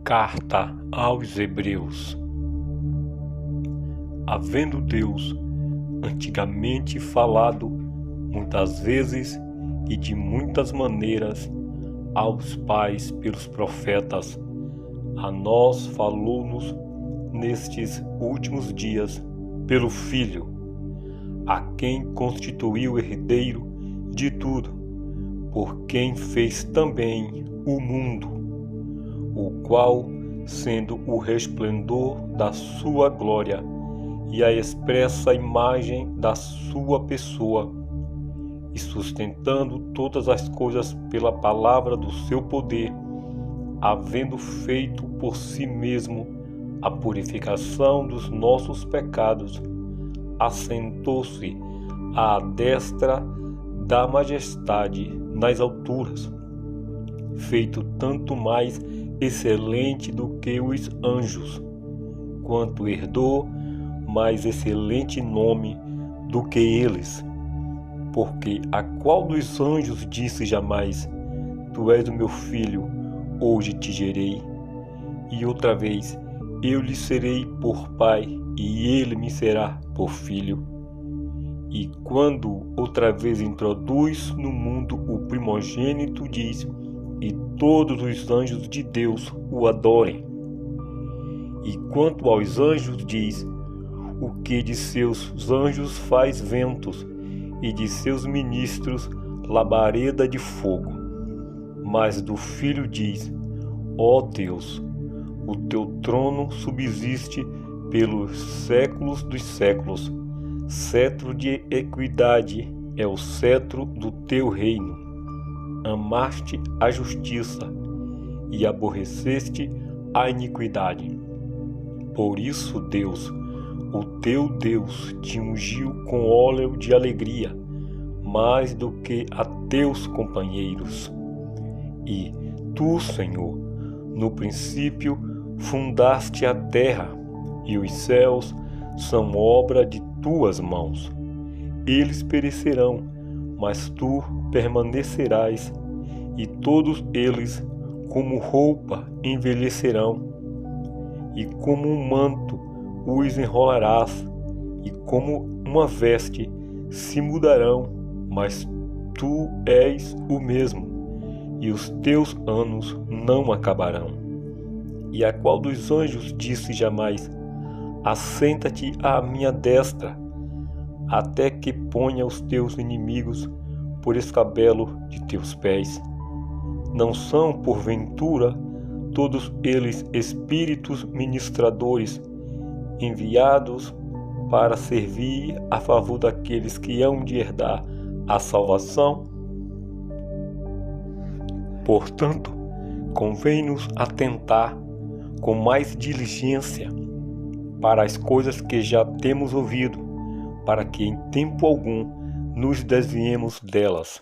Carta aos Hebreus. Havendo Deus antigamente falado muitas vezes e de muitas maneiras aos pais pelos profetas, a nós falou-nos nestes últimos dias pelo Filho, a quem constituiu herdeiro de tudo, por quem fez também o mundo, o qual, sendo o resplendor da sua glória e a expressa imagem da sua pessoa, e sustentando todas as coisas pela palavra do seu poder, havendo feito por si mesmo a purificação dos nossos pecados, assentou-se à destra da majestade nas alturas, feito tanto mais excelente do que os anjos, quanto herdou mais excelente nome do que eles. Porque a qual dos anjos disse jamais: Tu és o meu filho, hoje te gerei? E outra vez: Eu lhe serei por pai, e ele me será por filho. E quando outra vez introduz no mundo o primogênito, diz: E todos os anjos de Deus o adorem. E quanto aos anjos diz: O que de seus anjos faz ventos, e de seus ministros labareda de fogo. Mas do Filho diz: Ó Deus, o teu trono subsiste pelos séculos dos séculos. Cetro de equidade é o cetro do teu reino. Amaste a justiça e aborreceste a iniquidade. Por isso Deus, o teu Deus, te ungiu com óleo de alegria, mais do que a teus companheiros. E tu, Senhor, no princípio fundaste a terra, e os céus são obra de tuas mãos. Eles perecerão, mas tu permanecerás, e todos eles, como roupa, envelhecerão, e como um manto os enrolarás, e como uma veste se mudarão, mas tu és o mesmo, e os teus anos não acabarão. E a qual dos anjos disse jamais: Assenta-te à minha destra, até que ponha os teus inimigos por escabelo de teus pés? Não são, porventura, todos eles espíritos ministradores, enviados para servir a favor daqueles que hão de herdar a salvação? Portanto, convém-nos atentar com mais diligência para as coisas que já temos ouvido, para que em tempo algum nos desviemos delas.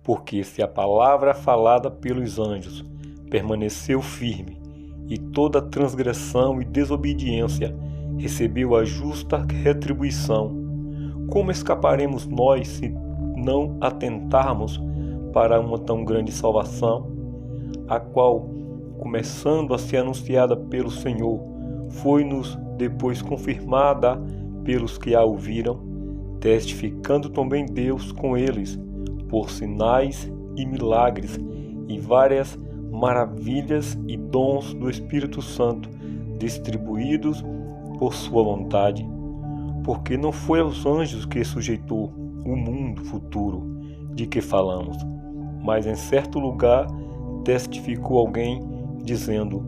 Porque se a palavra falada pelos anjos permaneceu firme, e toda transgressão e desobediência recebeu a justa retribuição, como escaparemos nós se não atentarmos para uma tão grande salvação, a qual, começando a ser anunciada pelo Senhor, foi-nos depois confirmada pelos que a ouviram, testificando também Deus com eles, por sinais e milagres e várias maravilhas e dons do Espírito Santo, distribuídos por sua vontade. Porque não foi aos anjos que sujeitou o mundo futuro de que falamos, mas em certo lugar testificou alguém, dizendo: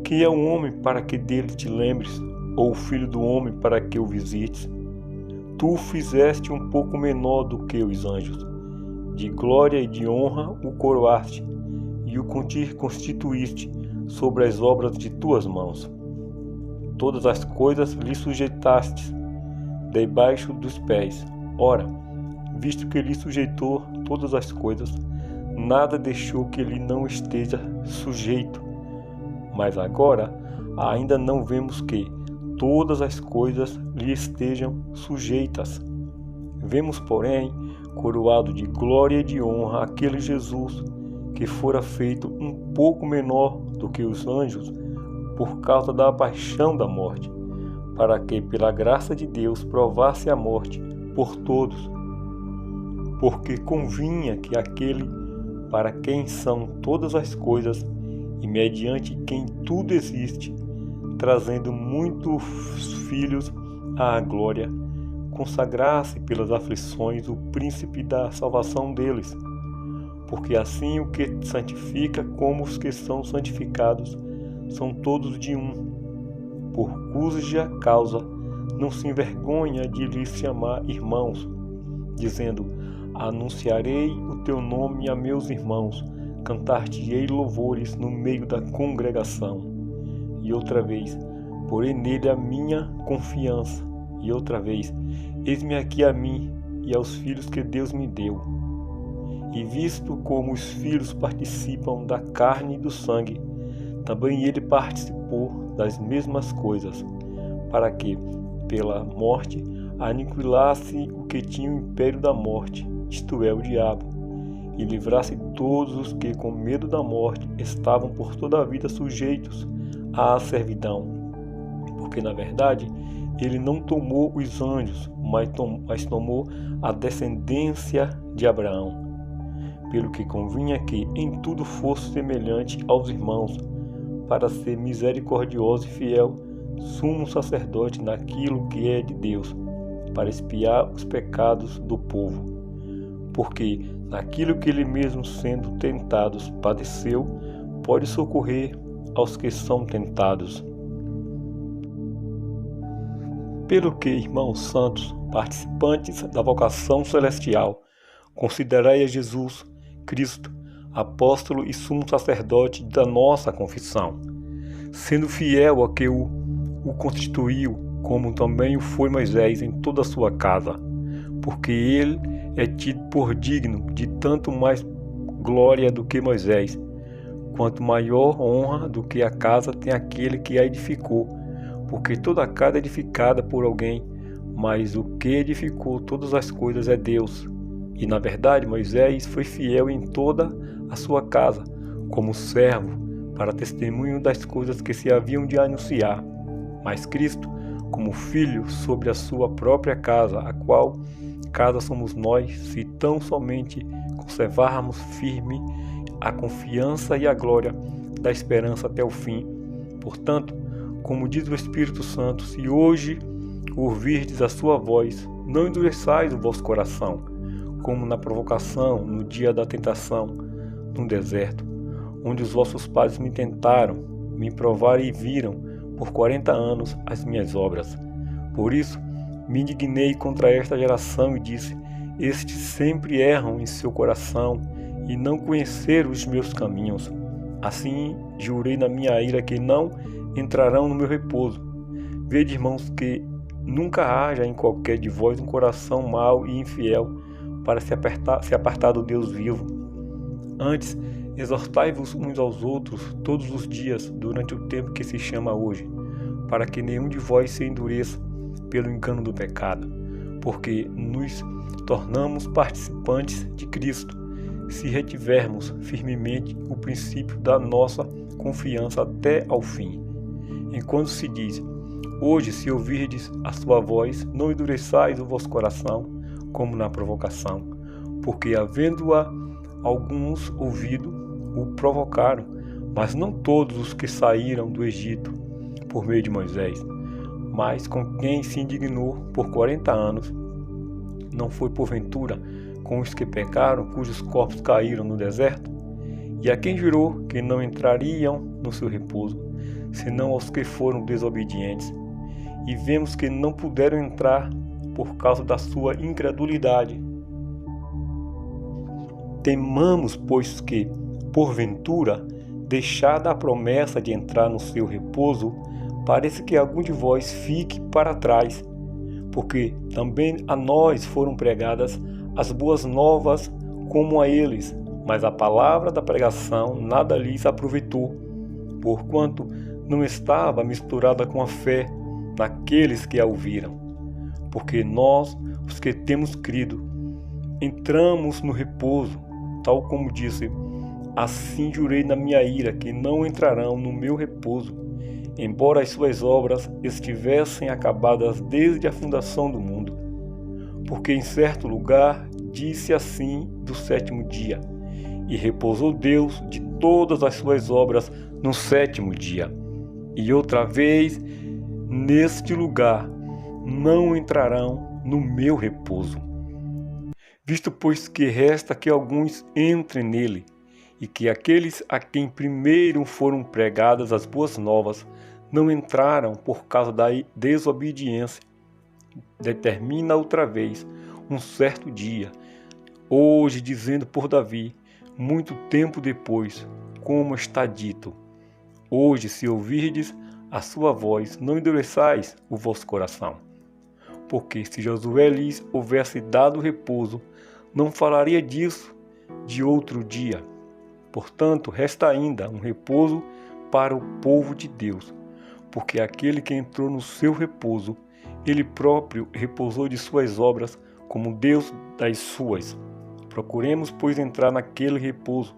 Que é um homem para que dele te lembres, ou o filho do homem para que o visites? Tu o fizeste um pouco menor do que os anjos, de glória e de honra o coroaste, e o constituíste sobre as obras de tuas mãos. Todas as coisas lhe sujeitaste debaixo dos pés. Ora, visto que lhe sujeitou todas as coisas, nada deixou que ele não esteja sujeito. Mas agora ainda não vemos que todas as coisas lhe estejam sujeitas. Vemos, porém, coroado de glória e de honra aquele Jesus, que fora feito um pouco menor do que os anjos por causa da paixão da morte, para que, pela graça de Deus, provasse a morte por todos. Porque convinha que aquele para quem são todas as coisas e mediante quem tudo existe, trazendo muitos filhos à glória, consagrasse pelas aflições o príncipe da salvação deles. Porque assim o que santifica como os que são santificados são todos de um. Por cuja causa não se envergonha de lhes chamar irmãos, dizendo: anunciarei o teu nome a meus irmãos, cantar-te-ei louvores no meio da congregação. E outra vez, porei nele a minha confiança. E outra vez, eis-me aqui a mim e aos filhos que Deus me deu. E visto como os filhos participam da carne e do sangue, também ele participou das mesmas coisas, para que, pela morte, aniquilasse o que tinha o império da morte, isto é, o diabo, e livrasse todos os que, com medo da morte, estavam por toda a vida sujeitos à servidão. Porque, na verdade, ele não tomou os anjos, mas tomou a descendência de Abraão. Pelo que convinha que em tudo fosse semelhante aos irmãos, para ser misericordioso e fiel, sumo sacerdote naquilo que é de Deus, para expiar os pecados do povo. Porque naquilo que ele mesmo, sendo tentados, padeceu, pode socorrer aos que são tentados. Pelo que, irmãos santos, participantes da vocação celestial, considerai a Jesus Cristo, apóstolo e sumo sacerdote da nossa confissão, sendo fiel a que o constituiu, como também o foi Moisés em toda a sua casa, porque ele é tido por digno de tanto mais glória do que Moisés, quanto maior honra do que a casa tem aquele que a edificou, porque toda a casa é edificada por alguém, mas o que edificou todas as coisas é Deus. E na verdade Moisés foi fiel em toda a sua casa, como servo, para testemunho das coisas que se haviam de anunciar. Mas Cristo, como filho sobre a sua própria casa, a qual casa somos nós, se tão somente conservarmos firme a confiança e a glória da esperança até o fim. Portanto, como diz o Espírito Santo, se hoje ouvirdes a sua voz, não endureçais o vosso coração, como na provocação, no dia da tentação, no deserto, onde os vossos pais me tentaram, me provaram e viram por 40 anos as minhas obras. Por isso, me indignei contra esta geração e disse: estes sempre erram em seu coração e não conheceram os meus caminhos. Assim, jurei na minha ira que não entrarão no meu repouso. Vede, irmãos, que nunca haja em qualquer de vós um coração mau e infiel, para se apartar do Deus vivo. Antes, exortai-vos uns aos outros todos os dias, durante o tempo que se chama hoje, para que nenhum de vós se endureça pelo engano do pecado, porque nos tornamos participantes de Cristo, se retivermos firmemente o princípio da nossa confiança até ao fim. Enquanto se diz: hoje, se ouvirdes a sua voz, não endureçais o vosso coração, como na provocação, porque havendo-a alguns ouvido, o provocaram, mas não todos os que saíram do Egito por meio de Moisés, mas com quem se indignou por 40 anos. Não foi porventura com os que pecaram, cujos corpos caíram no deserto? E a quem jurou que não entrariam no seu repouso, senão aos que foram desobedientes? E vemos que não puderam entrar por causa da sua incredulidade. Temamos, pois, que, porventura, deixada a promessa de entrar no seu repouso, pareça que algum de vós fique para trás, porque também a nós foram pregadas as boas novas como a eles, mas a palavra da pregação nada lhes aproveitou, porquanto não estava misturada com a fé naqueles que a ouviram. Porque nós, os que temos crido, entramos no repouso, tal como disse: assim jurei na minha ira que não entrarão no meu repouso, embora as suas obras estivessem acabadas desde a fundação do mundo. Porque em certo lugar disse assim do sétimo dia, e repousou Deus de todas as suas obras no sétimo dia. E outra vez, neste lugar, não entrarão no meu repouso. Visto, pois, que resta que alguns entrem nele, e que aqueles a quem primeiro foram pregadas as boas novas não entraram por causa da desobediência, determina outra vez um certo dia, hoje dizendo por Davi, muito tempo depois, como está dito: hoje, se ouvirdes a sua voz, não endureçais o vosso coração. Porque se Josué lhes houvesse dado repouso, não falaria disso de outro dia. Portanto, resta ainda um repouso para o povo de Deus, porque aquele que entrou no seu repouso, ele próprio repousou de suas obras, como Deus das suas. Procuremos, pois, entrar naquele repouso,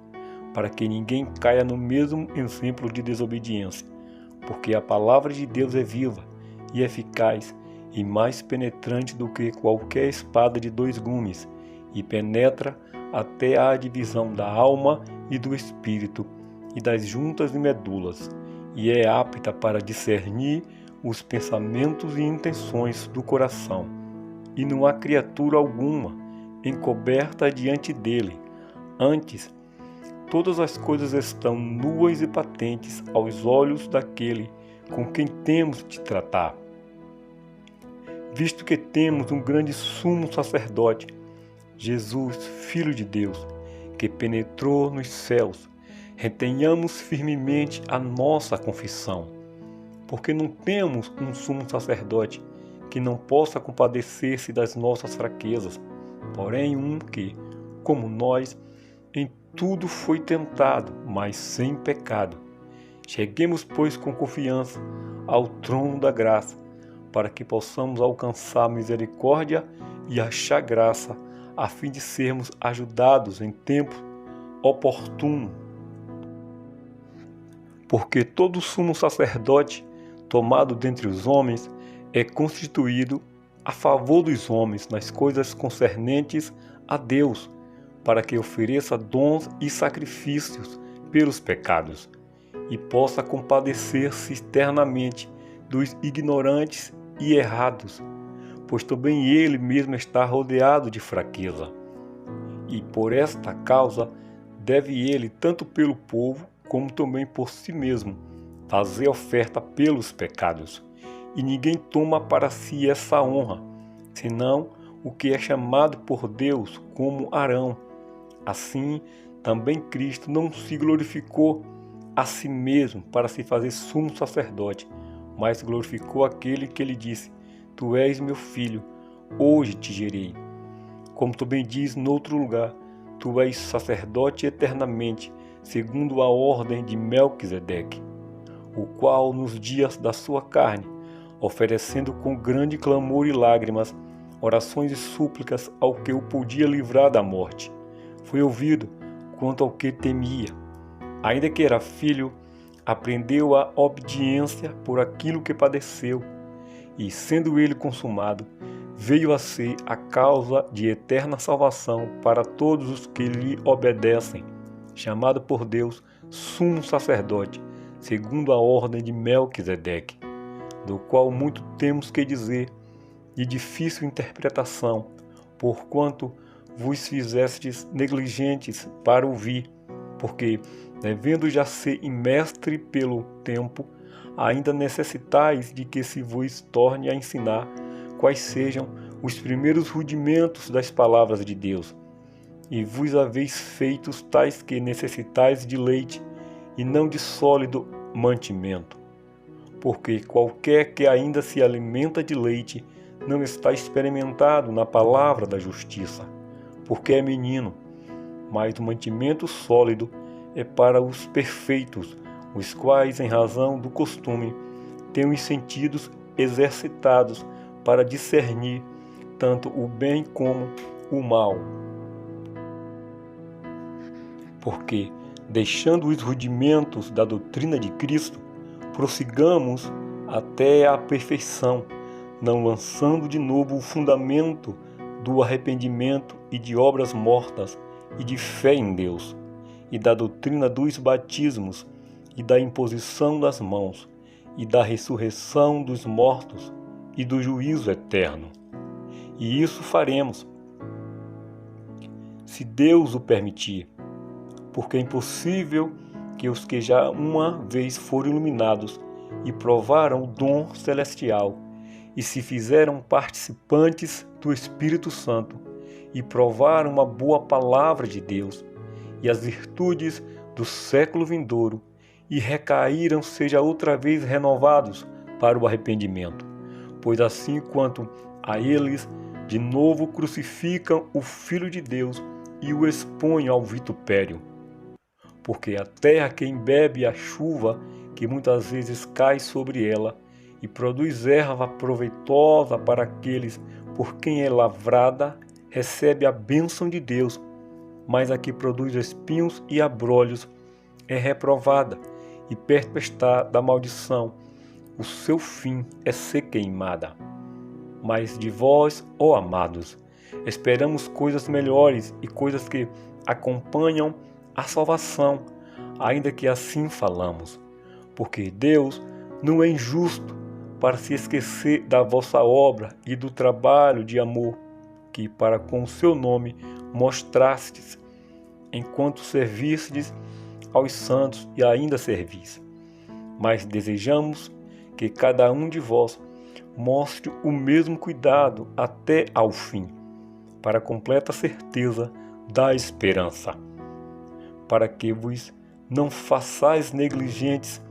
para que ninguém caia no mesmo exemplo de desobediência, porque a palavra de Deus é viva e eficaz e mais penetrante do que qualquer espada de dois gumes, e penetra até a divisão da alma e do espírito e das juntas e medulas, e é apta para discernir os pensamentos e intenções do coração. E não há criatura alguma encoberta diante dele. Antes, todas as coisas estão nuas e patentes aos olhos daquele com quem temos de tratar. Visto que temos um grande sumo sacerdote, Jesus, Filho de Deus, que penetrou nos céus, retenhamos firmemente a nossa confissão, porque não temos um sumo sacerdote que não possa compadecer-se das nossas fraquezas, porém um que, como nós, em tudo foi tentado, mas sem pecado. Cheguemos, pois, com confiança ao trono da graça, para que possamos alcançar misericórdia e achar graça, a fim de sermos ajudados em tempo oportuno. Porque todo sumo sacerdote tomado dentre os homens é constituído a favor dos homens nas coisas concernentes a Deus, para que ofereça dons e sacrifícios pelos pecados, e possa compadecer-se eternamente dos ignorantes e errados, pois também ele mesmo está rodeado de fraqueza. E por esta causa deve ele, tanto pelo povo, como também por si mesmo, fazer oferta pelos pecados. E ninguém toma para si essa honra, senão o que é chamado por Deus, como Arão. Assim, também Cristo não se glorificou a si mesmo para se fazer sumo sacerdote, mas glorificou aquele que lhe disse: Tu és meu filho, hoje te gerei. Como também diz noutro lugar: Tu és sacerdote eternamente, segundo a ordem de Melquisedeque, o qual nos dias da sua carne, oferecendo com grande clamor e lágrimas, orações e súplicas ao que o podia livrar da morte, foi ouvido quanto ao que temia. Ainda que era filho, aprendeu a obediência por aquilo que padeceu, e, sendo ele consumado, veio a ser a causa de eterna salvação para todos os que lhe obedecem, chamado por Deus sumo sacerdote, segundo a ordem de Melquisedeque, do qual muito temos que dizer, de difícil interpretação, porquanto vos fizestes negligentes para ouvir, porque, devendo já ser imestre pelo tempo, ainda necessitais de que se vos torne a ensinar quais sejam os primeiros rudimentos das palavras de Deus. E vos haveis feitos tais que necessitais de leite, e não de sólido mantimento. Porque qualquer que ainda se alimenta de leite não está experimentado na palavra da justiça, porque é menino. Mas o mantimento sólido é para os perfeitos, os quais, em razão do costume, têm os sentidos exercitados para discernir tanto o bem como o mal. Porque deixando os rudimentos da doutrina de Cristo, prossigamos até a perfeição, não lançando de novo o fundamento do arrependimento e de obras mortas e de fé em Deus, e da doutrina dos batismos e da imposição das mãos, e da ressurreição dos mortos e do juízo eterno. E isso faremos, se Deus o permitir, porque é impossível que os que já uma vez foram iluminados e provaram o dom celestial e se fizeram participantes do Espírito Santo e provaram uma boa palavra de Deus e as virtudes do século vindouro e recaíram seja outra vez renovados para o arrependimento, pois assim quanto a eles de novo crucificam o Filho de Deus e o expõem ao vitupério. Porque a terra que embebe a chuva que muitas vezes cai sobre ela e produz erva proveitosa para aqueles por quem é lavrada, recebe a bênção de Deus, mas a que produz espinhos e abrolhos é reprovada e perto está da maldição, o seu fim é ser queimada. Mas de vós, ó amados, esperamos coisas melhores e coisas que acompanham a salvação, ainda que assim falamos, porque Deus não é injusto para se esquecer da vossa obra e do trabalho de amor que para com o seu nome mostrastes, enquanto servistes aos santos e ainda servis. Mas desejamos que cada um de vós mostre o mesmo cuidado até ao fim, para a completa certeza da esperança, para que vos não façais negligentes,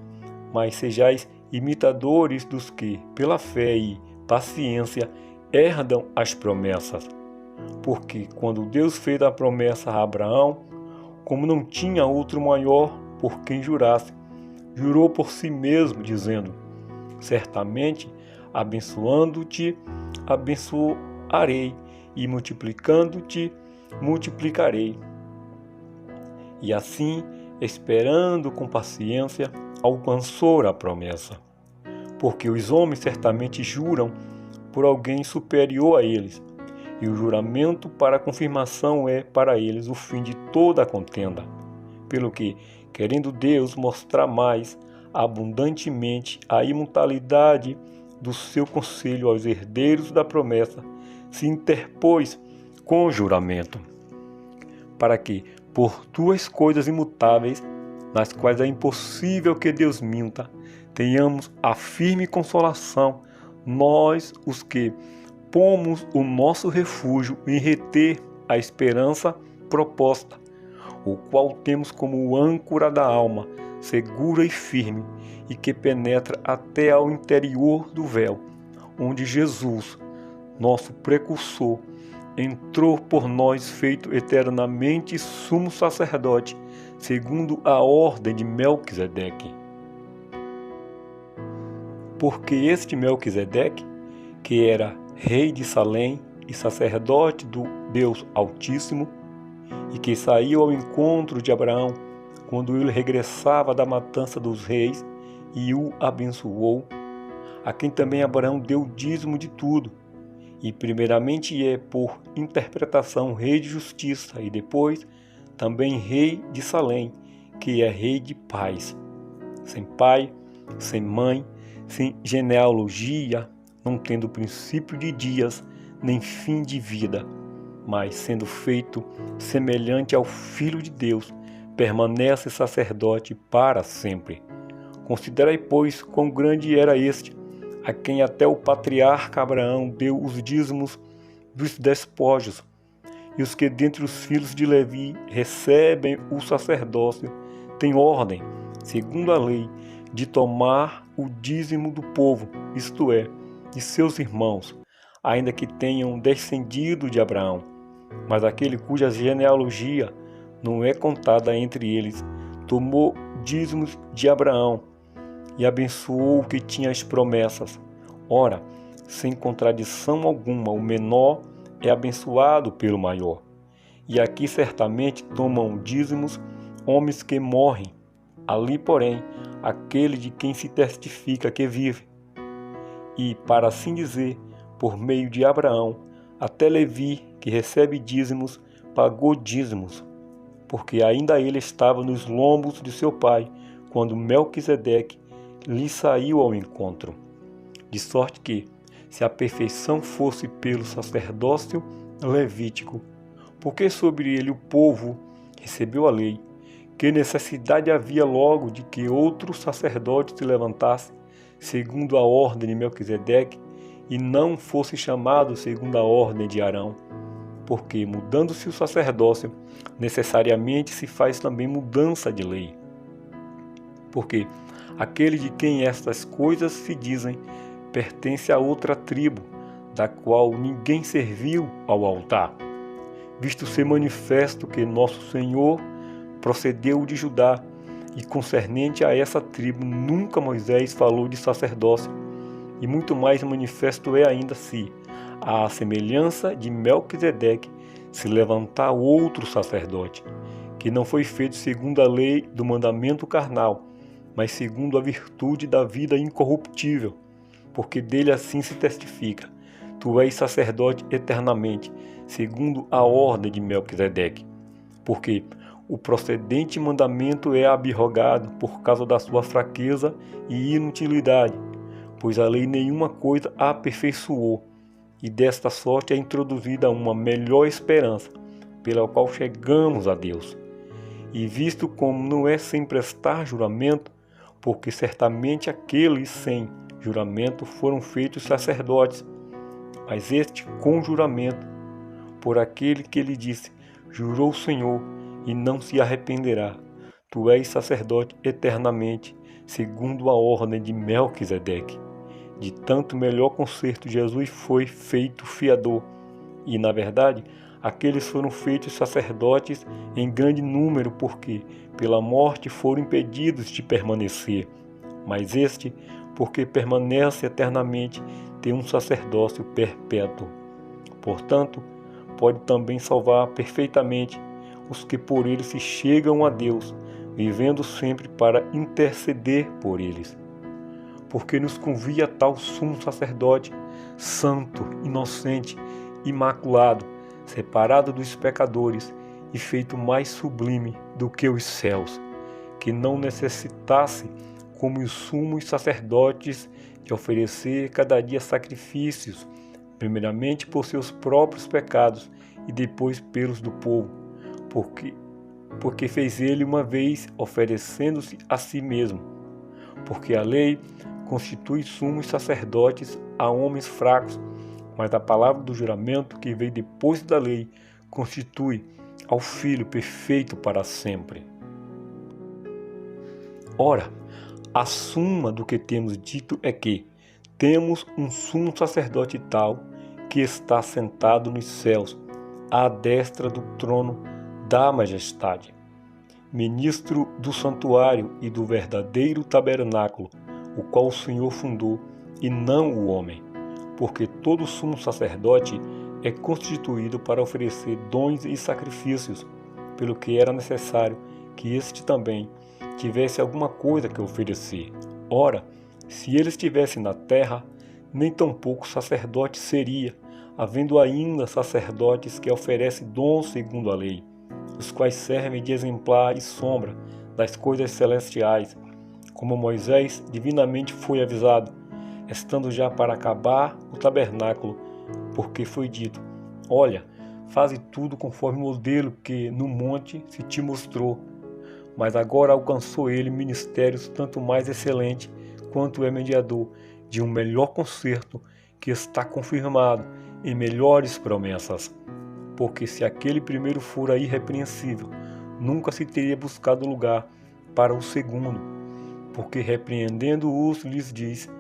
mas sejais imitadores dos que, pela fé e paciência, herdam as promessas. Porque quando Deus fez a promessa a Abraão, como não tinha outro maior por quem jurasse, jurou por si mesmo, dizendo: certamente, abençoando-te, abençoarei, e multiplicando-te, multiplicarei. E assim, esperando com paciência, alcançou a promessa. Porque os homens certamente juram por alguém superior a eles, e o juramento para a confirmação é para eles o fim de toda a contenda. Pelo que, querendo Deus mostrar mais abundantemente a imutabilidade do seu conselho aos herdeiros da promessa, se interpôs com o juramento, para que, por duas coisas imutáveis, nas quais é impossível que Deus minta, tenhamos a firme consolação, nós os que pomos o nosso refúgio em reter a esperança proposta, o qual temos como âncora da alma, segura e firme, e que penetra até ao interior do véu, onde Jesus, nosso precursor, entrou por nós feito eternamente sumo sacerdote, segundo a ordem de Melquisedeque. Porque este Melquisedeque, que era rei de Salém e sacerdote do Deus Altíssimo, e que saiu ao encontro de Abraão quando ele regressava da matança dos reis e o abençoou, a quem também Abraão deu o dízimo de tudo, e primeiramente é por interpretação rei de justiça e depois também rei de Salém, que é rei de paz, sem pai, sem mãe, sem genealogia, não tendo princípio de dias, nem fim de vida, mas sendo feito semelhante ao Filho de Deus, permanece sacerdote para sempre. Considerai, pois, quão grande era este, a quem até o patriarca Abraão deu os dízimos dos despojos, e os que dentre os filhos de Levi recebem o sacerdócio têm ordem, segundo a lei, de tomar o dízimo do povo, isto é, de seus irmãos, ainda que tenham descendido de Abraão. Mas aquele cuja genealogia não é contada entre eles, tomou dízimos de Abraão e abençoou o que tinha as promessas. Ora, sem contradição alguma, o menor é abençoado pelo maior. E aqui certamente tomam dízimos homens que morrem. Ali, porém, aquele de quem se testifica que vive. E, para assim dizer, por meio de Abraão, até Levi, que recebe dízimos, pagou dízimos, porque ainda ele estava nos lombos de seu pai, quando Melquisedeque lhe saiu ao encontro. De sorte que, se a perfeição fosse pelo sacerdócio levítico, porque sobre ele o povo recebeu a lei, que necessidade havia logo de que outro sacerdote se levantasse, segundo a ordem de Melquisedeque, e não fosse chamado segundo a ordem de Arão? Porque, mudando-se o sacerdócio, necessariamente se faz também mudança de lei. Porque aquele de quem estas coisas se dizem pertence a outra tribo, da qual ninguém serviu ao altar, visto ser manifesto que nosso Senhor procedeu de Judá, e concernente a essa tribo nunca Moisés falou de sacerdócio, e muito mais manifesto é ainda se, à semelhança de Melquisedeque, se levantar outro sacerdote, que não foi feito segundo a lei do mandamento carnal, mas segundo a virtude da vida incorruptível, porque dele assim se testifica: tu és sacerdote eternamente, segundo a ordem de Melquisedeque. Porque o procedente mandamento é abrogado por causa da sua fraqueza e inutilidade, pois a lei nenhuma coisa a aperfeiçoou, e desta sorte é introduzida uma melhor esperança, pela qual chegamos a Deus. E visto como não é sem prestar juramento, porque certamente aqueles sem juramento foram feitos sacerdotes, mas este com juramento, por aquele que lhe disse: jurou o Senhor, e não se arrependerá, tu és sacerdote eternamente, segundo a ordem de Melquisedeque. De tanto melhor concerto Jesus foi feito fiador, e na verdade aqueles foram feitos sacerdotes em grande número, porque pela morte foram impedidos de permanecer, mas este, porque permanece eternamente, tem um sacerdócio perpétuo. Portanto, pode também salvar perfeitamente os que por ele se chegam a Deus, vivendo sempre para interceder por eles. Porque nos convia tal sumo sacerdote, santo, inocente, imaculado, separado dos pecadores e feito mais sublime do que os céus, que não necessitasse, como os sumos sacerdotes, de oferecer cada dia sacrifícios, primeiramente por seus próprios pecados e depois pelos do povo, porque fez ele uma vez, oferecendo-se a si mesmo. Porque a lei constitui sumos sacerdotes a homens fracos, mas a palavra do juramento que veio depois da lei constitui ao Filho perfeito para sempre. Ora, a suma do que temos dito é que temos um sumo sacerdote tal, que está sentado nos céus, à destra do trono da majestade, ministro do santuário e do verdadeiro tabernáculo, o qual o Senhor fundou, e não o homem, porque todo sumo sacerdote é constituído para oferecer dons e sacrifícios, pelo que era necessário que este também tivesse alguma coisa que oferecer. Ora, se ele estivesse na terra, nem tampouco sacerdote seria, havendo ainda sacerdotes que oferecem dons segundo a lei, os quais servem de exemplar e sombra das coisas celestiais, como Moisés divinamente foi avisado, estando já para acabar o tabernáculo, porque foi dito: olha, faze tudo conforme o modelo que no monte se te mostrou. Mas agora alcançou ele ministérios tanto mais excelente, quanto é mediador de um melhor concerto, que está confirmado em melhores promessas. Porque se aquele primeiro fora irrepreensível, nunca se teria buscado lugar para o segundo. Porque repreendendo-os lhes diz: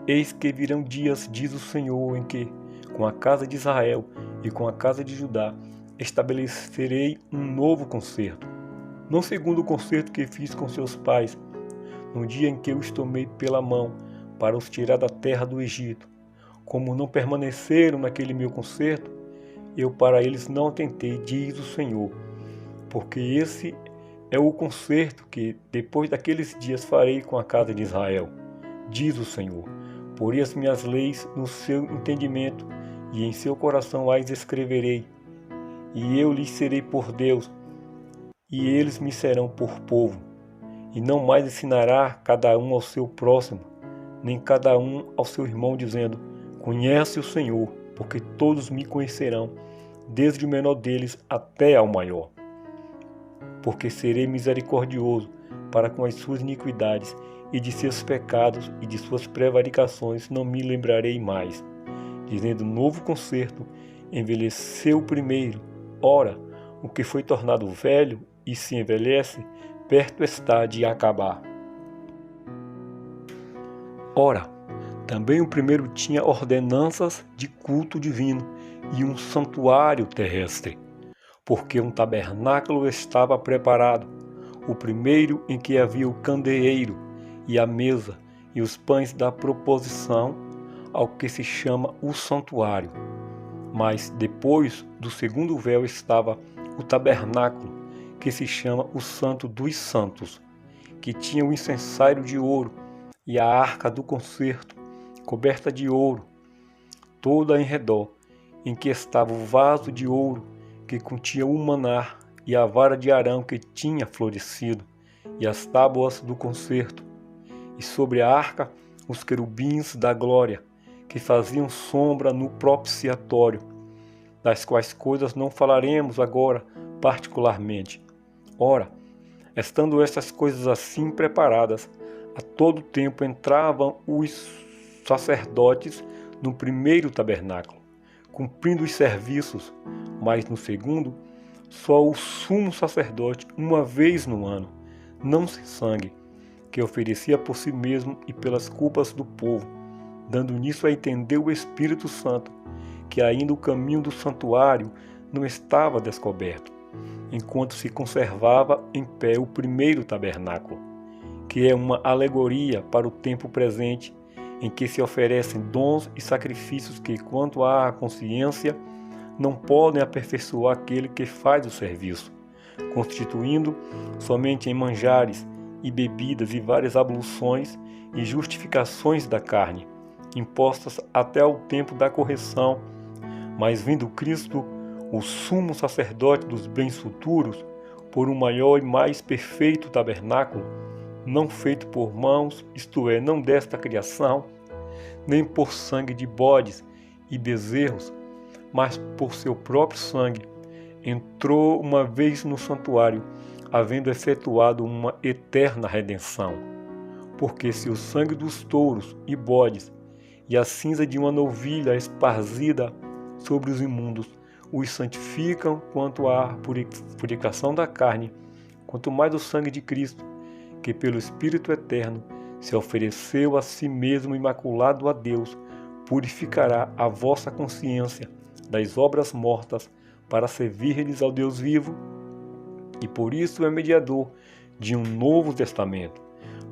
eis que virão dias, diz o Senhor, em que, com a casa de Israel e com a casa de Judá, estabelecerei um novo concerto, não segundo o concerto que fiz com seus pais, no dia em que os tomei pela mão para os tirar da terra do Egito. Como não permaneceram naquele meu concerto, eu para eles não atentei, diz o Senhor, porque esse é o concerto que, depois daqueles dias, farei com a casa de Israel, diz o Senhor. Porei as minhas leis no seu entendimento, e em seu coração as escreverei. E eu lhes serei por Deus, e eles me serão por povo. E não mais ensinará cada um ao seu próximo, nem cada um ao seu irmão, dizendo: conhece o Senhor, porque todos me conhecerão, desde o menor deles até ao maior. Porque serei misericordioso para com as suas iniquidades, e de seus pecados e de suas prevaricações não me lembrarei mais. Dizendo novo concerto, envelheceu o primeiro. Ora, o que foi tornado velho e se envelhece, perto está de acabar. Ora, também o primeiro tinha ordenanças de culto divino e um santuário terrestre, porque um tabernáculo estava preparado, o primeiro em que havia o candeeiro e a mesa e os pães da proposição, ao que se chama o santuário. Mas depois do segundo véu estava o tabernáculo, que se chama o Santo dos Santos, que tinha o incensário de ouro e a arca do concerto, coberta de ouro, toda em redor, em que estava o vaso de ouro que continha o maná e a vara de Arão que tinha florescido, e as tábuas do concerto, e sobre a arca os querubins da glória, que faziam sombra no propiciatório, das quais coisas não falaremos agora particularmente. Ora, estando estas coisas assim preparadas, a todo tempo entravam os sacerdotes no primeiro tabernáculo, cumprindo os serviços, mas no segundo, só o sumo sacerdote uma vez no ano, não sem sangue, que oferecia por si mesmo e pelas culpas do povo, dando nisso a entender o Espírito Santo, que ainda o caminho do santuário não estava descoberto, enquanto se conservava em pé o primeiro tabernáculo, que é uma alegoria para o tempo presente, em que se oferecem dons e sacrifícios que, quanto à consciência, não podem aperfeiçoar aquele que faz o serviço, constituindo somente em manjares e bebidas e várias abluções e justificações da carne, impostas até ao tempo da correção. Mas vindo Cristo, o sumo sacerdote dos bens futuros, por um maior e mais perfeito tabernáculo, não feito por mãos, isto é, não desta criação, nem por sangue de bodes e bezerros, mas por seu próprio sangue, entrou uma vez no santuário, havendo efetuado uma eterna redenção. Porque se o sangue dos touros e bodes e a cinza de uma novilha esparzida sobre os imundos os santificam quanto à purificação da carne, quanto mais o sangue de Cristo, que pelo Espírito Eterno se ofereceu a si mesmo imaculado a Deus, purificará a vossa consciência das obras mortas para servir-lhes ao Deus vivo, e por isso é mediador de um novo testamento,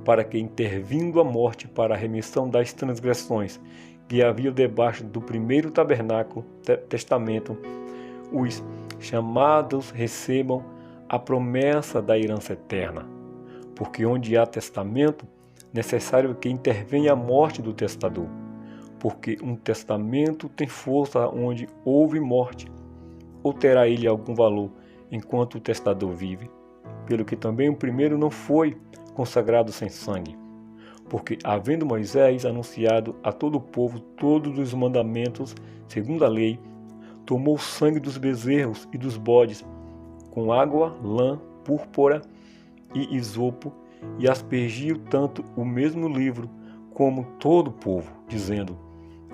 para que, intervindo a morte para a remissão das transgressões que havia debaixo do primeiro tabernáculo, testamento, os chamados recebam a promessa da herança eterna. Porque onde há testamento, necessário que intervenha a morte do testador, porque um testamento tem força onde houve morte, ou terá ele algum valor enquanto o testador vive? Pelo que também o primeiro não foi consagrado sem sangue. Porque, havendo Moisés anunciado a todo o povo todos os mandamentos, segundo a lei, tomou o sangue dos bezerros e dos bodes, com água, lã, púrpura e isopo, e aspergiu tanto o mesmo livro como todo o povo, dizendo: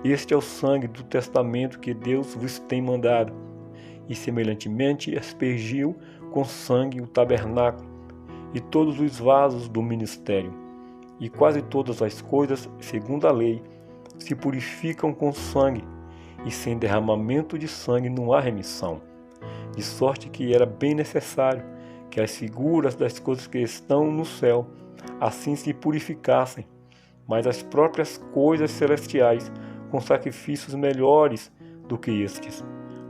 este é o sangue do testamento que Deus vos tem mandado. E semelhantemente aspergiu com sangue o tabernáculo e todos os vasos do ministério. E quase todas as coisas, segundo a lei, se purificam com sangue, e sem derramamento de sangue não há remissão. De sorte que era bem necessário que as figuras das coisas que estão no céu assim se purificassem, mas as próprias coisas celestiais com sacrifícios melhores do que estes.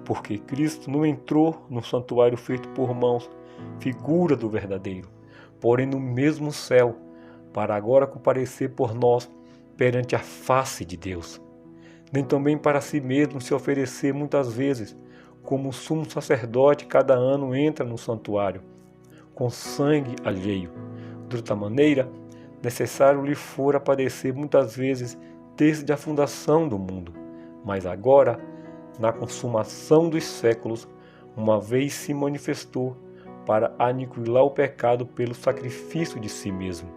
Porque Cristo não entrou no santuário feito por mãos, figura do verdadeiro, porém no mesmo céu, para agora comparecer por nós perante a face de Deus. Nem também para si mesmo se oferecer muitas vezes, como o sumo sacerdote cada ano entra no santuário, com sangue alheio. De outra maneira, necessário lhe fora padecer muitas vezes desde a fundação do mundo, mas agora, na consumação dos séculos, uma vez se manifestou para aniquilar o pecado pelo sacrifício de si mesmo.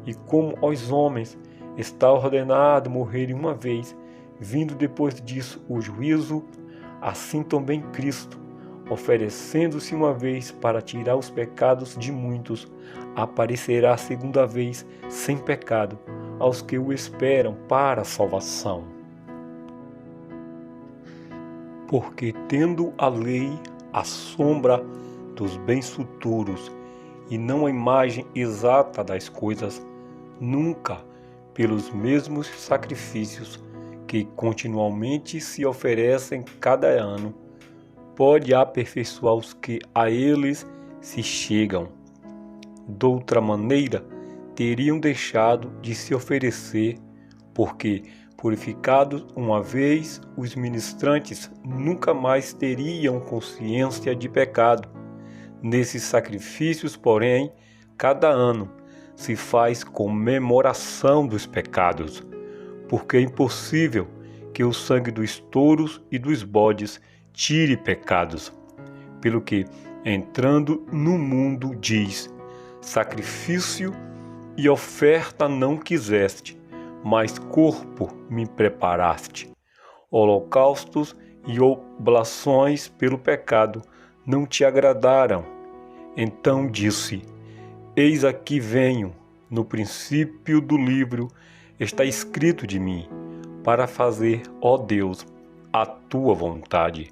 E como aos homens está ordenado morrerem uma vez, vindo depois disso o juízo, assim também Cristo, oferecendo-se uma vez para tirar os pecados de muitos, aparecerá a segunda vez sem pecado aos que o esperam para a salvação. Porque tendo a lei a sombra dos bens futuros e não a imagem exata das coisas, nunca, pelos mesmos sacrifícios que continuamente se oferecem cada ano, pode aperfeiçoar os que a eles se chegam. Doutra maneira, teriam deixado de se oferecer, porque, purificados uma vez, os ministrantes nunca mais teriam consciência de pecado. Nesses sacrifícios, porém, cada ano se faz comemoração dos pecados, porque é impossível que o sangue dos touros e dos bodes tire pecados. Pelo que, entrando no mundo, diz: sacrifício e oferta não quiseste, mas corpo me preparaste. Holocaustos e oblações pelo pecado não te agradaram. Então disse: eis aqui venho, no princípio do livro está escrito de mim, para fazer, ó Deus, a tua vontade.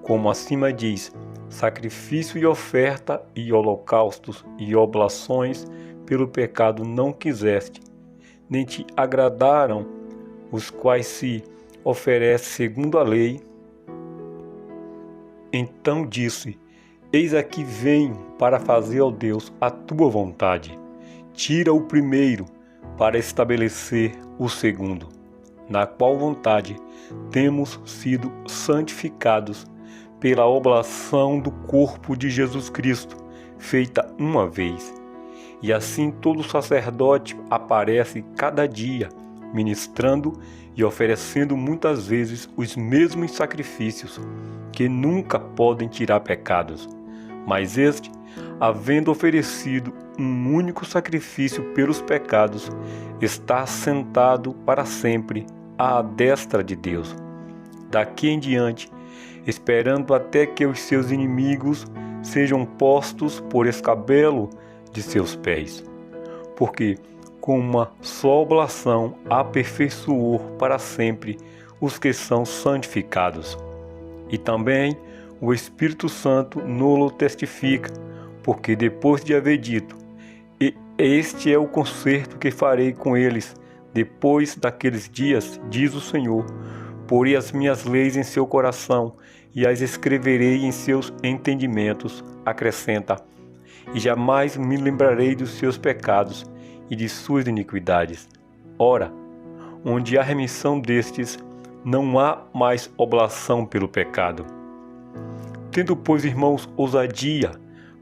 Como acima diz: sacrifício e oferta e holocaustos e oblações pelo pecado não quiseste, nem te agradaram, os quais se oferece segundo a lei. Então disse: eis aqui venho para fazer, ó Deus, a tua vontade. Tira o primeiro para estabelecer o segundo, na qual vontade temos sido santificados pela oblação do corpo de Jesus Cristo, feita uma vez. E assim todo sacerdote aparece cada dia, ministrando e oferecendo muitas vezes os mesmos sacrifícios, que nunca podem tirar pecados. Mas este, havendo oferecido um único sacrifício pelos pecados, está assentado para sempre à destra de Deus. Daqui em diante, esperando até que os seus inimigos sejam postos por escabelo de seus pés. Porque com uma só oblação aperfeiçoou para sempre os que são santificados. E também o Espírito Santo nolo testifica, porque depois de haver dito: e este é o concerto que farei com eles depois daqueles dias, diz o Senhor, porei as minhas leis em seu coração e as escreverei em seus entendimentos, acrescenta, e jamais me lembrarei dos seus pecados e de suas iniquidades. Ora, onde há remissão destes, não há mais oblação pelo pecado. Tendo, pois, irmãos, ousadia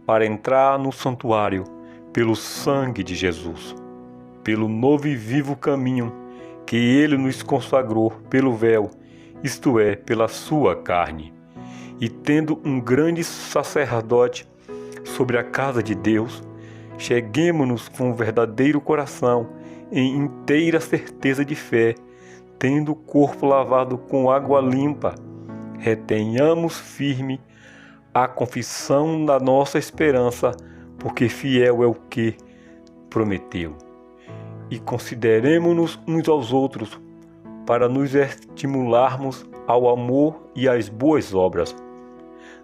para entrar no santuário pelo sangue de Jesus, pelo novo e vivo caminho que ele nos consagrou pelo véu, isto é, pela sua carne, e tendo um grande sacerdote sobre a casa de Deus, cheguemo-nos com o verdadeiro coração, em inteira certeza de fé, tendo o corpo lavado com água limpa, retenhamos firme a confissão da nossa esperança, porque fiel é o que prometeu. E consideremo-nos uns aos outros, para nos estimularmos ao amor e às boas obras,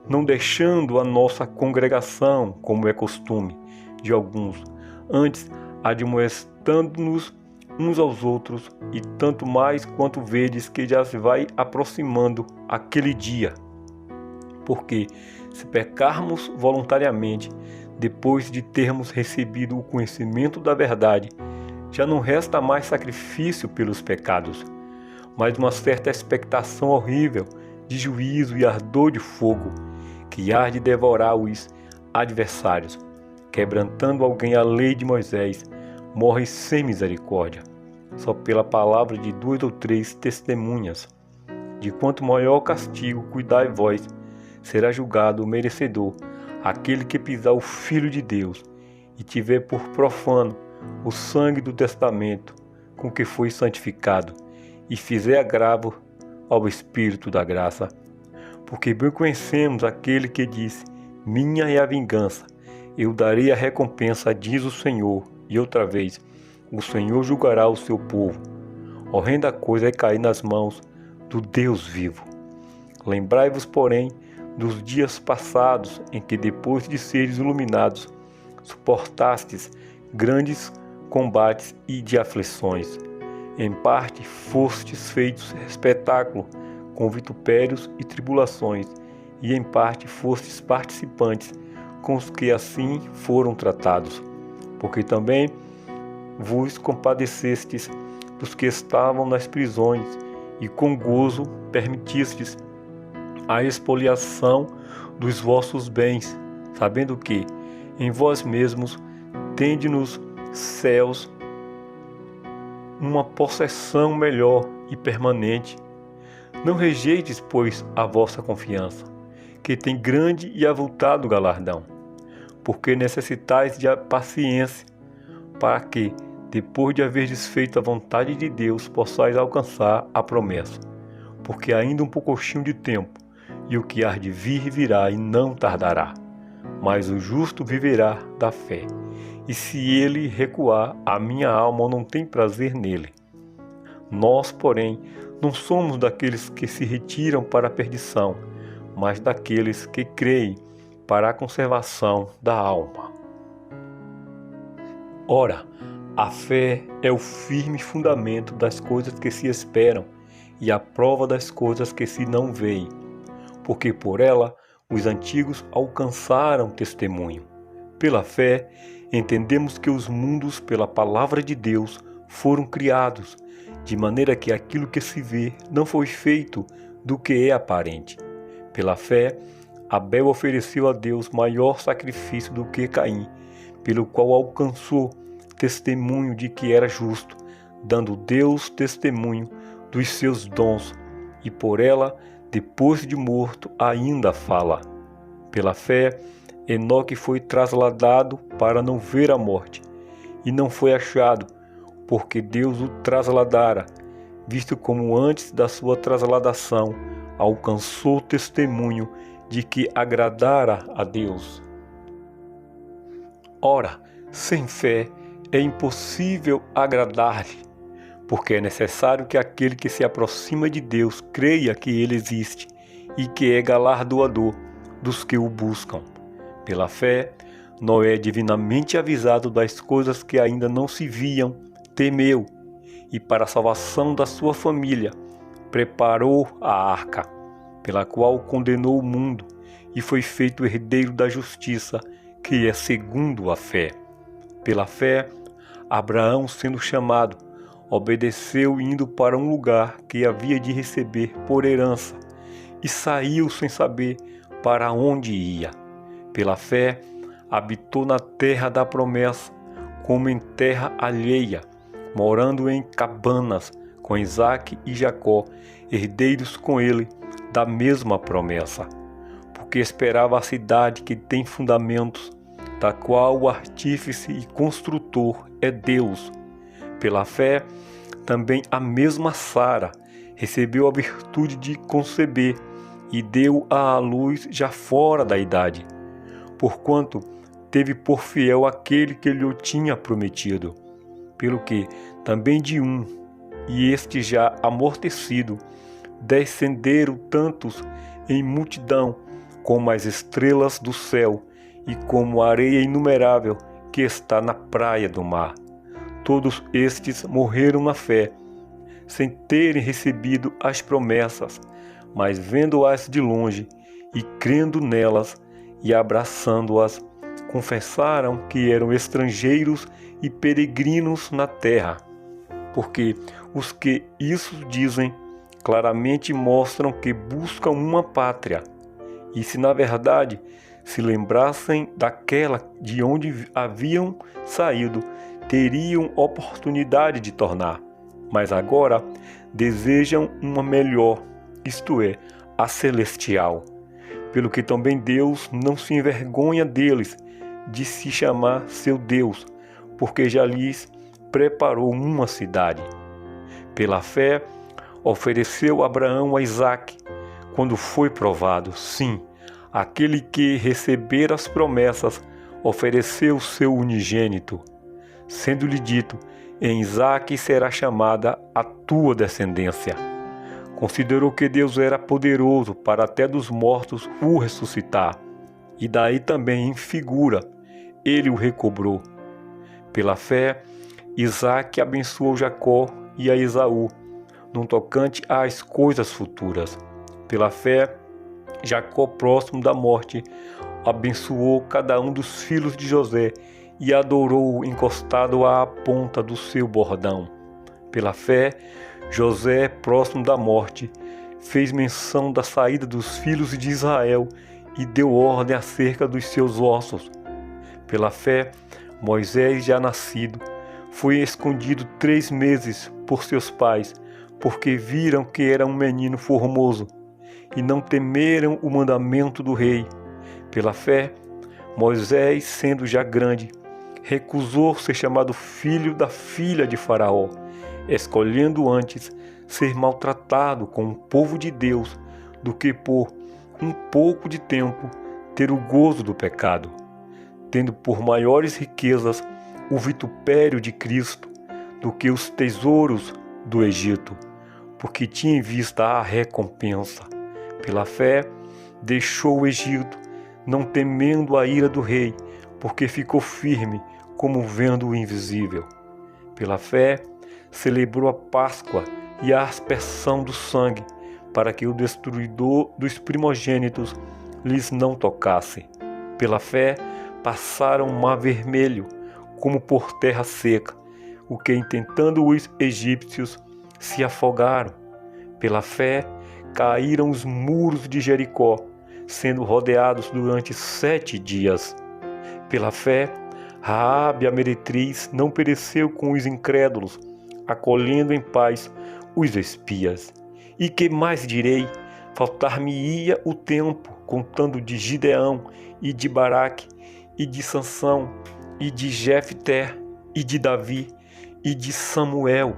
não deixando a nossa congregação, como é costume de alguns, antes admoestando-nos uns aos outros, e tanto mais quanto vedes que já se vai aproximando aquele dia. Porque, se pecarmos voluntariamente, depois de termos recebido o conhecimento da verdade, já não resta mais sacrifício pelos pecados, mas uma certa expectação horrível de juízo e ardor de fogo, que há de devorar os adversários. Quebrantando alguém a lei de Moisés, morre sem misericórdia, só pela palavra de 2 ou 3 testemunhas. De quanto maior o castigo, cuidai vós, será julgado o merecedor, aquele que pisar o Filho de Deus, e tiver por profano o sangue do testamento com que foi santificado, e fizer agravo ao Espírito da graça. Porque bem conhecemos aquele que disse: minha é a vingança, eu darei a recompensa, diz o Senhor. E outra vez, o Senhor julgará o seu povo. Horrenda coisa é cair nas mãos do Deus vivo. Lembrai-vos, porém, dos dias passados, em que depois de seres iluminados, suportastes grandes combates e de aflições. Em parte fostes feitos espetáculo com vitupérios e tribulações, e em parte fostes participantes com os que assim foram tratados, porque também vos compadecestes dos que estavam nas prisões, e com gozo permitistes a expoliação dos vossos bens, sabendo que em vós mesmos tendes nos céus uma possessão melhor e permanente. Não rejeites, pois, a vossa confiança, que tem grande e avultado galardão, porque necessitais de paciência, para que, depois de haverdes feito a vontade de Deus, possais alcançar a promessa. Porque ainda um pouquinho de tempo, e o que há de vir virá e não tardará. Mas o justo viverá da fé, e se ele recuar, a minha alma não tem prazer nele. Nós, porém, não somos daqueles que se retiram para a perdição, mas daqueles que creem para a conservação da alma. Ora, a fé é o firme fundamento das coisas que se esperam e a prova das coisas que se não veem, porque por ela os antigos alcançaram testemunho. Pela fé, entendemos que os mundos, pela palavra de Deus, foram criados, de maneira que aquilo que se vê não foi feito do que é aparente. Pela fé, Abel ofereceu a Deus maior sacrifício do que Caim, pelo qual alcançou testemunho de que era justo, dando Deus testemunho dos seus dons, e por ela, depois de morto, ainda fala. Pela fé, Enoque foi trasladado para não ver a morte, e não foi achado, porque Deus o trasladara, visto como antes da sua trasladação alcançou testemunho de que agradara a Deus. Ora, sem fé é impossível agradar-lhe, porque é necessário que aquele que se aproxima de Deus creia que ele existe e que é galardoador dos que o buscam. Pela fé, Noé, divinamente avisado das coisas que ainda não se viam, temeu, e para a salvação da sua família, preparou a arca, pela qual condenou o mundo, e foi feito herdeiro da justiça, que é segundo a fé. Pela fé, Abraão, sendo chamado, obedeceu indo para um lugar que havia de receber por herança, e saiu sem saber para onde ia. Pela fé, habitou na terra da promessa, como em terra alheia, morando em cabanas com Isaque e Jacó, herdeiros com ele da mesma promessa, porque esperava a cidade que tem fundamentos, da qual o artífice e construtor é Deus. Pela fé, também a mesma Sara recebeu a virtude de conceber e deu à luz já fora da idade, porquanto teve por fiel aquele que lhe tinha prometido. Pelo que também de um, e este já amortecido, descenderam tantos em multidão como as estrelas do céu e como a areia inumerável que está na praia do mar. Todos estes morreram na fé, sem terem recebido as promessas, mas vendo-as de longe e crendo nelas e abraçando-as, confessaram que eram estrangeiros e peregrinos na terra. Porque os que isso dizem claramente mostram que buscam uma pátria. E se na verdade se lembrassem daquela de onde haviam saído, teriam oportunidade de tornar. Mas agora desejam uma melhor, isto é, a celestial. Pelo que também Deus não se envergonha deles, de se chamar seu Deus, porque já lhes preparou uma cidade. Pela fé, ofereceu Abraão a Isaque, quando foi provado. Sim, aquele que recebera as promessas ofereceu seu unigênito, sendo-lhe dito: em Isaque será chamada a tua descendência. Considerou que Deus era poderoso para até dos mortos o ressuscitar, e daí também em figura ele o recobrou. Pela fé, Isaque abençoou Jacó e a Esaú, no tocante às coisas futuras. Pela fé, Jacó, próximo da morte, abençoou cada um dos filhos de José e adorou-o encostado à ponta do seu bordão. Pela fé, José, próximo da morte, fez menção da saída dos filhos de Israel e deu ordem acerca dos seus ossos. Pela fé, Moisés, já nascido, foi escondido 3 meses por seus pais, porque viram que era um menino formoso, e não temeram o mandamento do rei. Pela fé, Moisés, sendo já grande, recusou ser chamado filho da filha de Faraó, escolhendo antes ser maltratado com o povo de Deus do que por um pouco de tempo ter o gozo do pecado, tendo por maiores riquezas o vitupério de Cristo do que os tesouros do Egito, porque tinha em vista a recompensa. Pela fé, deixou o Egito, não temendo a ira do rei, porque ficou firme, como vendo o invisível. Pela fé, celebrou a Páscoa e a aspersão do sangue, para que o destruidor dos primogênitos lhes não tocasse. Pela fé, passaram o mar vermelho, como por terra seca, o que, intentando os egípcios, se afogaram. Pela fé, caíram os muros de Jericó, sendo rodeados durante 7 dias. Pela fé, Raabe, a meretriz, não pereceu com os incrédulos, acolhendo em paz os espias. E que mais direi? Faltar-me-ia o tempo, contando de Gideão e de Baraque, e de Sansão, e de Jefté, e de Davi, e de Samuel,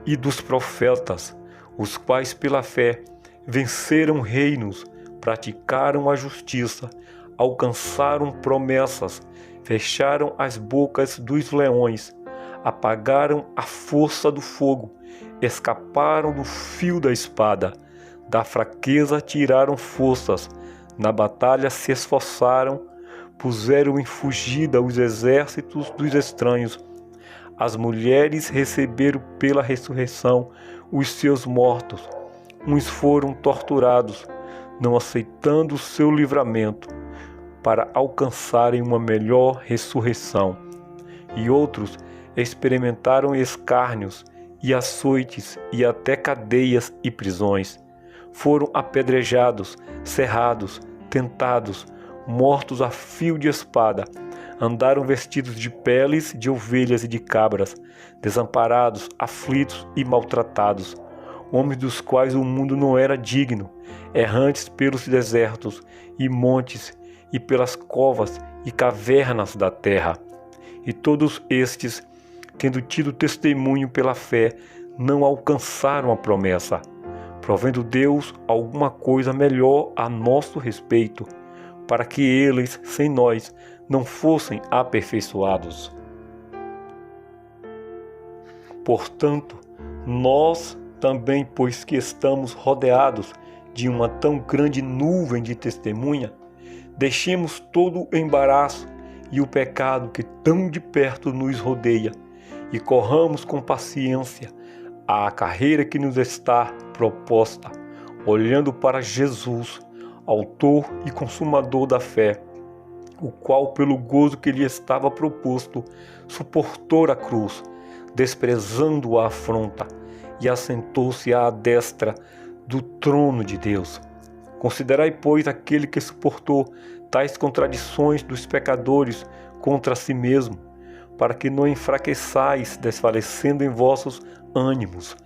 e dos profetas, os quais pela fé venceram reinos, praticaram a justiça, alcançaram promessas, fecharam as bocas dos leões, apagaram a força do fogo, escaparam do fio da espada, da fraqueza tiraram forças, na batalha se esforçaram, puseram em fugida os exércitos dos estranhos. As mulheres receberam pela ressurreição os seus mortos. Uns foram torturados, não aceitando o seu livramento, para alcançarem uma melhor ressurreição. E outros experimentaram escárnios e açoites e até cadeias e prisões. Foram apedrejados, cerrados, tentados, mortos a fio de espada. Andaram vestidos de peles de ovelhas e de cabras, desamparados, aflitos e maltratados, homens dos quais o mundo não era digno, errantes pelos desertos e montes e pelas covas e cavernas da terra. E todos estes, tendo tido testemunho pela fé, não alcançaram a promessa, provendo Deus alguma coisa melhor a nosso respeito, para que eles, sem nós, não fossem aperfeiçoados. Portanto, nós também, pois que estamos rodeados de uma tão grande nuvem de testemunha, deixemos todo o embaraço e o pecado que tão de perto nos rodeia e corramos com paciência a carreira que nos está proposta, olhando para Jesus, autor e consumador da fé, o qual, pelo gozo que lhe estava proposto, suportou a cruz, desprezando a afronta, e assentou-se à destra do trono de Deus. Considerai, pois, aquele que suportou tais contradições dos pecadores contra si mesmo, para que não enfraqueçais, desfalecendo em vossos ânimos.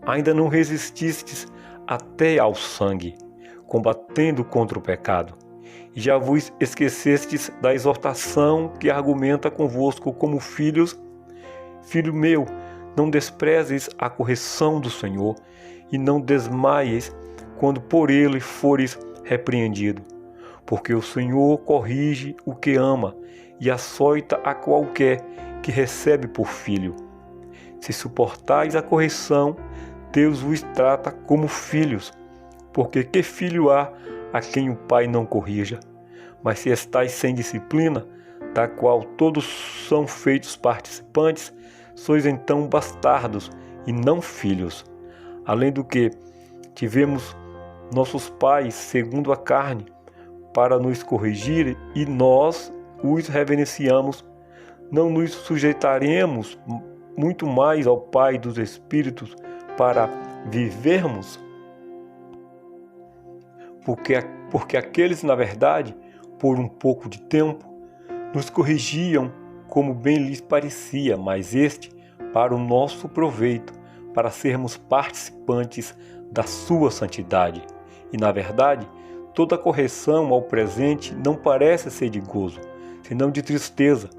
Ainda não resististes até ao sangue, combatendo contra o pecado. E já vos esquecestes da exortação que argumenta convosco como filhos. Filho meu, não desprezes a correção do Senhor, e não desmaies quando por ele fores repreendido. Porque o Senhor corrige o que ama, e açoita a qualquer que recebe por filho. Se suportais a correção, Deus vos trata como filhos, porque que filho há a quem o pai não corrija? Mas se estáis sem disciplina, da qual todos são feitos participantes, sois então bastardos e não filhos. Além do que, tivemos nossos pais segundo a carne, para nos corrigir, e nós os reverenciamos. Não nos sujeitaremos muito mais ao Pai dos Espíritos para vivermos? Porque aqueles, na verdade, por um pouco de tempo, nos corrigiam como bem lhes parecia, mas este para o nosso proveito, para sermos participantes da sua santidade. E, na verdade, toda correção ao presente não parece ser de gozo, senão de tristeza,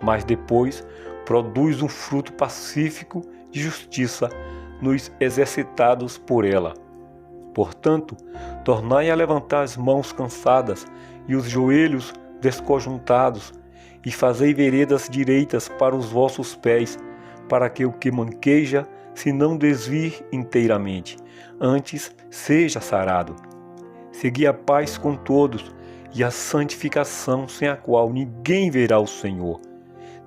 mas depois produz um fruto pacífico de justiça nos exercitados por ela. Portanto, tornai a levantar as mãos cansadas e os joelhos desconjuntados, e fazei veredas direitas para os vossos pés, para que o que manqueja se não desvie inteiramente, antes seja sarado. Segui a paz com todos e a santificação, sem a qual ninguém verá o Senhor,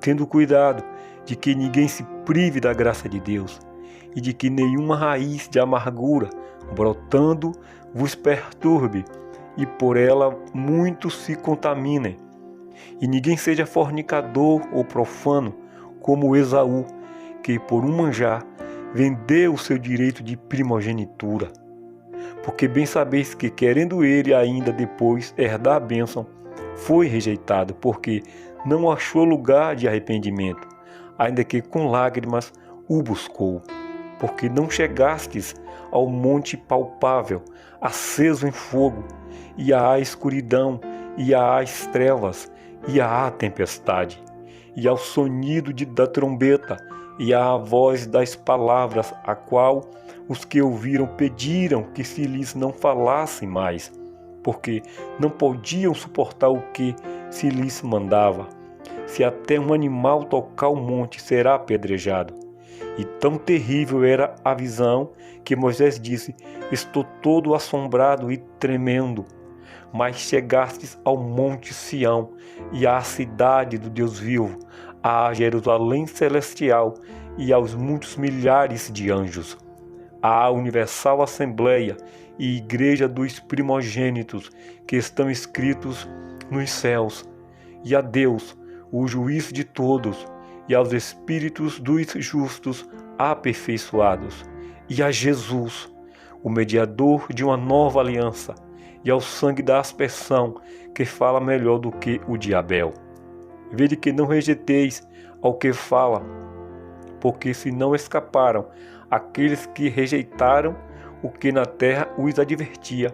tendo cuidado de que ninguém se prive da graça de Deus, e de que nenhuma raiz de amargura, brotando, vos perturbe, e por ela muitos se contaminem. E ninguém seja fornicador ou profano, como Esaú, que por um manjar vendeu o seu direito de primogenitura. Porque bem sabeis que, querendo ele ainda depois herdar a bênção, foi rejeitado, porque não achou lugar de arrependimento, ainda que com lágrimas o buscou. Porque não chegastes ao monte palpável, aceso em fogo, e à escuridão, e às trevas, e à tempestade, e ao sonido da trombeta, e à voz das palavras, a qual os que ouviram pediram que se lhes não falasse mais, porque não podiam suportar o que se lhes mandava. Se até um animal tocar o monte, será apedrejado. E tão terrível era a visão que Moisés disse: estou todo assombrado e tremendo. Mas chegastes ao monte Sião e à cidade do Deus vivo, à Jerusalém celestial e aos muitos milhares de anjos, à universal assembleia e igreja dos primogênitos que estão escritos nos céus, e a Deus, o juiz de todos, e aos espíritos dos justos aperfeiçoados, e a Jesus, o mediador de uma nova aliança, e ao sangue da aspersão, que fala melhor do que o de Abel. Vede que não rejeiteis ao que fala, porque se não escaparam aqueles que rejeitaram o que na terra os advertia,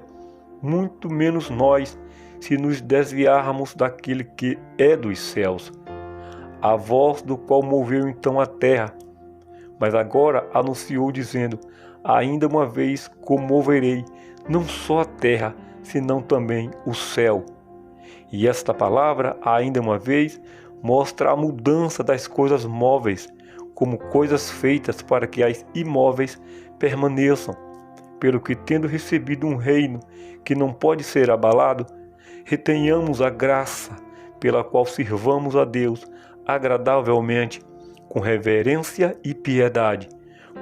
muito menos nós, se nos desviarmos daquele que é dos céus, a voz do qual moveu então a terra. Mas agora anunciou dizendo: ainda uma vez comoverei não só a terra, senão também o céu. E esta palavra, ainda uma vez, mostra a mudança das coisas móveis, como coisas feitas para que as imóveis permaneçam. Pelo que, tendo recebido um reino que não pode ser abalado, retenhamos a graça pela qual sirvamos a Deus agradavelmente, com reverência e piedade,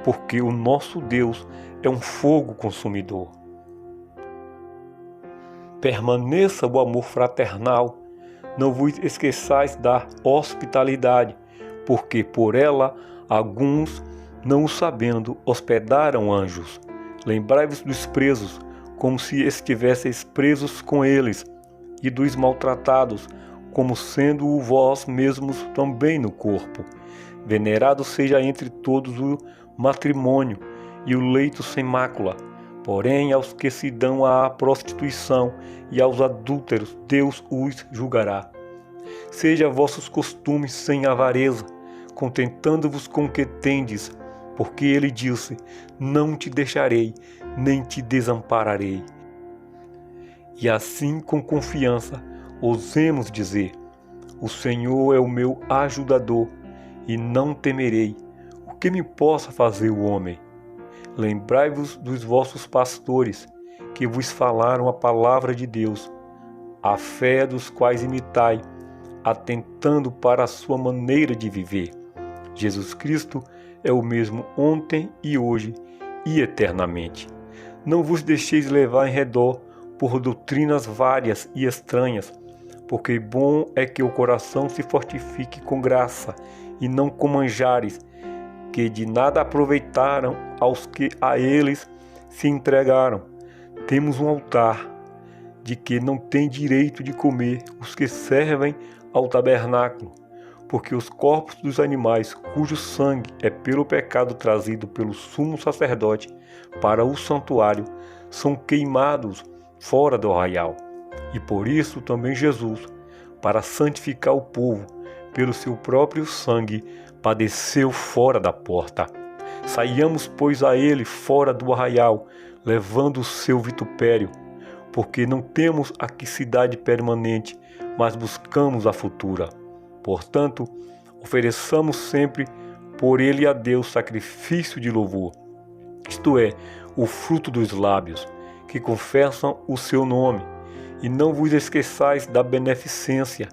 porque o nosso Deus é um fogo consumidor. permaneça o amor fraternal. Não vos esqueçais da hospitalidade, porque por ela alguns, não o sabendo, hospedaram anjos. Lembrai-vos dos presos, como se estivesseis presos com eles, e dos maltratados, como sendo vós mesmos também no corpo. Venerado seja entre todos o matrimônio e o leito sem mácula. Porém, aos que se dão à prostituição e aos adúlteros, Deus os julgará. Seja vossos costumes sem avareza, contentando-vos com o que tendes, porque ele disse: não te deixarei, nem te desampararei. E assim, com confiança, ousemos dizer: o Senhor é o meu ajudador, e não temerei. O que me possa fazer o homem? Lembrai-vos dos vossos pastores, que vos falaram a palavra de Deus, a fé dos quais imitai, atentando para a sua maneira de viver. Jesus Cristo é o mesmo ontem e hoje e eternamente. Não vos deixeis levar em redor por doutrinas várias e estranhas, porque bom é que o coração se fortifique com graça, e não com manjares, que de nada aproveitaram aos que a eles se entregaram. Temos um altar, de que não tem direito de comer os que servem ao tabernáculo, porque os corpos dos animais cujo sangue é pelo pecado trazido pelo sumo sacerdote para o santuário, são queimados fora do arraial. E por isso também Jesus, para santificar o povo, pelo seu próprio sangue, padeceu fora da porta. Saiamos, pois, a ele fora do arraial, levando o seu vitupério, porque não temos aqui cidade permanente, mas buscamos a futura. Portanto, ofereçamos sempre por ele a Deus sacrifício de louvor, isto é, o fruto dos lábios, que confessam o seu nome. E não vos esqueçais da beneficência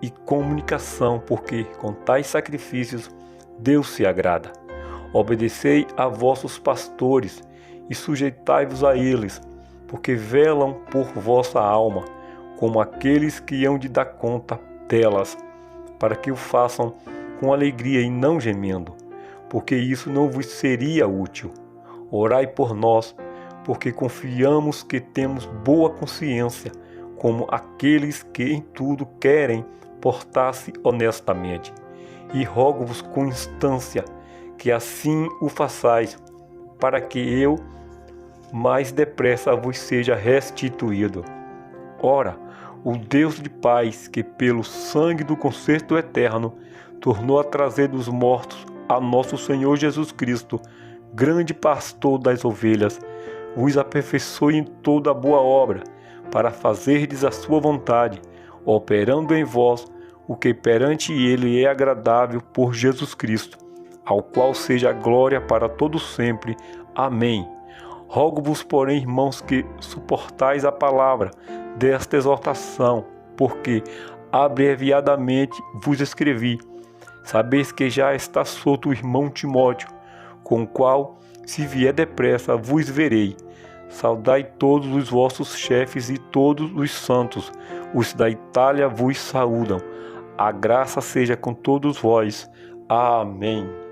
e comunicação, porque com tais sacrifícios Deus se agrada. Obedecei a vossos pastores e sujeitai-vos a eles, porque velam por vossa alma, como aqueles que hão de dar conta delas, para que o façam com alegria e não gemendo, porque isso não vos seria útil. Orai por nós, porque confiamos que temos boa consciência, como aqueles que em tudo querem portar-se honestamente. E rogo-vos com instância que assim o façais, para que eu mais depressa vos seja restituído. Ora, o Deus de paz, que pelo sangue do concerto eterno tornou a trazer dos mortos a nosso Senhor Jesus Cristo, grande pastor das ovelhas, vos aperfeiçoe em toda a boa obra, para fazerdes a sua vontade, operando em vós o que perante ele é agradável por Jesus Cristo, ao qual seja a glória para todo sempre. Amém. Rogo-vos, porém, irmãos, que suportais a palavra desta exortação, porque abreviadamente vos escrevi. Sabeis que já está solto o irmão Timóteo, com o qual, se vier depressa, vos verei. Saudai todos os vossos chefes e todos os santos. Os da Itália vos saúdam. A graça seja com todos vós. Amém.